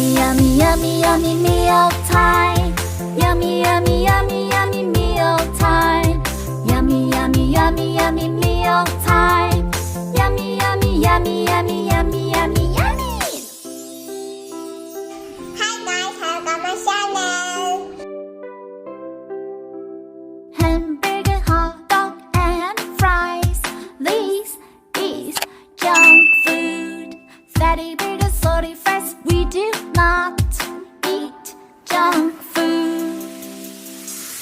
Yummy, yummy, yummy, yummy meal time. Yummy, yummy, yummy, yummy meal time. Yummy, yummy, yummy, yummy meal time. Yummy, yummy, yummy, yummy, yummy, yummy, yummy. Hi guys, welcome my channel. Hamburger, hot dog, and fries. This is junk food. Fatty burger, salty fries. We do not eat junk food.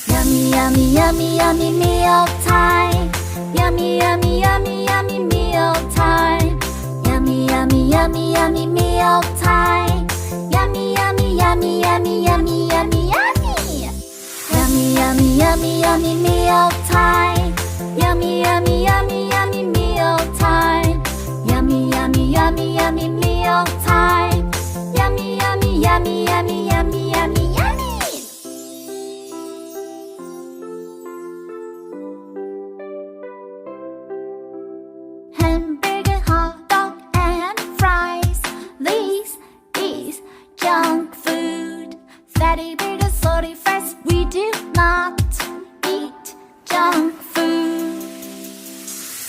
Yummy, yummy, yummy, yummy meal time. Yummy, yummy, yummy, yummy meal time. Yummy, yummy, yummy, yummy meal time. Yummy, yummy, yummy, yummy, yummy, yummy, yummy. Yummy, yummy, yummy, yummy meal time. Yummy, yummy, yummy, yummy meal time. Yummy, yummy, yummy, yummy meal time. Yummy, yummy, yummy, yummy, yummy, yummy, yummy. Hamburger, hot dog, and fries. This is junk food. Fatty burger, salty fries. We do not eat junk food.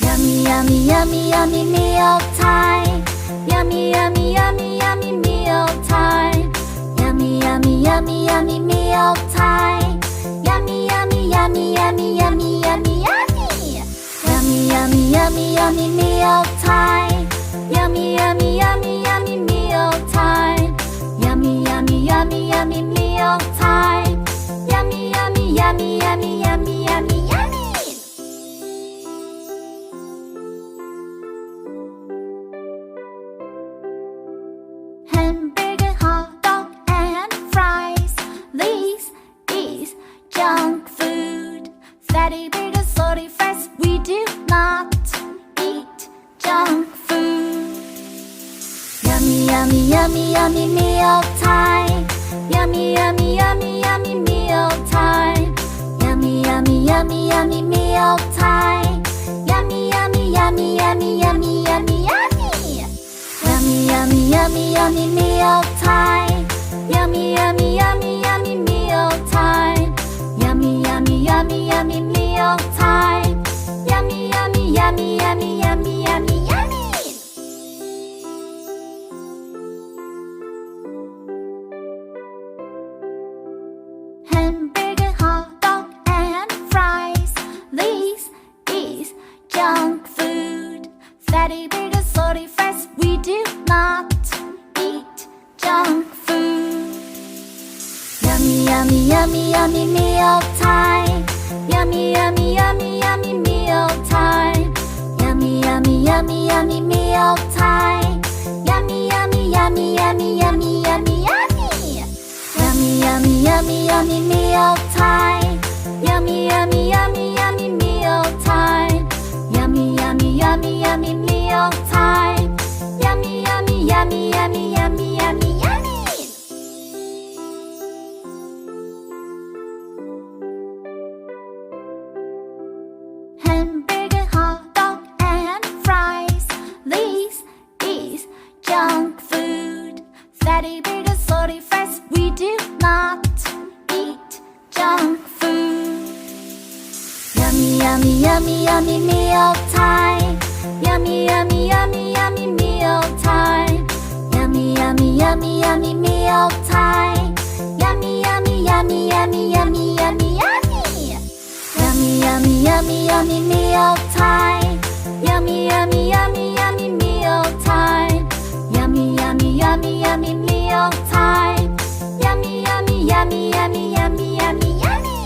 Yummy, yummy, yummy, yummy meal time. Yummy, yummy, yummy, yummy meal time. Yummy, yummy, yummy, yummy meal time. Yummy, yummy, yummy, yummy, yummy, yummy, yummy. Yummy, yummy, yummy, yummy meal time. Yummy, yummy, yummy, yummy meal time. Yummy, yummy, yummy, yummy meal time. Yummy, yummy, yummy, yummy, yummy, yummy, yummy. Hamburger, hot dog, and fries. This is junk food. Fatty burger, salty fries. We do not eat junk food. Yummy, yummy, yummy, yummy meal time. Yummy, yummy, yummy, yummy meal time. Yummy, yummy, yummy, yummy meal time. Yummy, yummy, yummy, yummy, yummy, yummy, yummy. Yummy, yummy, yummy, yummy meal time. Yummy, yummy, yummy, yummy meal time. Yummy, yummy, yummy, yummy meal time. Yummy, yummy, yummy, yummy, yummy, yummy, yummy. Hamburger, hot dog, and fries. This is junk food. Fatty burger, salty fries. We do not eat junk food. Yummy, yummy, yummy, yummy meal time. Yummy, yummy, yummy, yummy meal time. Yummy, yummy, yummy, yummy meal time. Yummy, yummy, yummy, yummy, yummy, yummy, yummy. Yummy, yummy, yummy, yummy meal time. Yummy, yummy, yummy, yummy meal time. Yummy, yummy, yummy, yummy meal time. Yummy, yummy, yummy, yummy, yummy, yummy, yummy. Hamburger, hot dog, and fries. This is junk food. Fatty burger, salty fries. We do not eat junk food. Yummy, yummy, yummy, yummy meal time. Yummy, yummy, yummy, yummy meal time. Yummy, yummy, yummy, yummy meal time. Yummy, yummy, yummy, yummy, yummy, yummy, yummy. Yummy, yummy, yummy, yummy meal time. Yummy, yummy, yummy, yummy meal time. Yummy, yummy, yummy, yummy meal time. Yummy, yummy, yummy, yummy, yummy, yummy, yummy.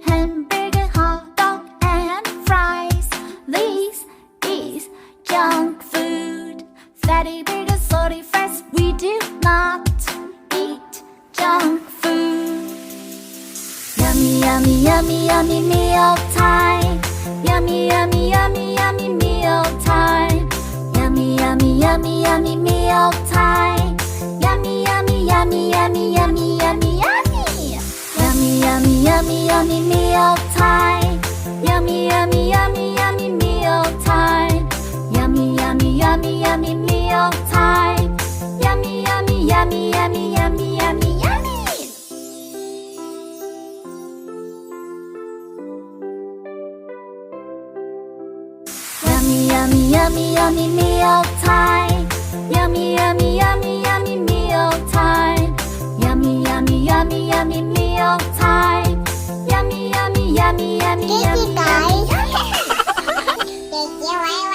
Hamburger, hot dog, and fries. This is junk food. Fatty burger, salty fries. We do not eat junk food. Yummy, yummy, yummy, yummy meal time. Yummy, yummy, yummy, yummy meal time. Yummy, yummy, yummy, yummy meal time. Yummy, yummy, yummy, yummy, yummy, yummy, yummy. Yummy, yummy, yummy, yummy meal time. Yummy, yummy, yummy, yummy meal meal time. Yummy, yummy, yummy, yummy meal time. Yummy, yummy, yummy, yummy meal time. Yummy, yummy, yummy, yummy, Thank yummy, you yummy. guys. Thank you.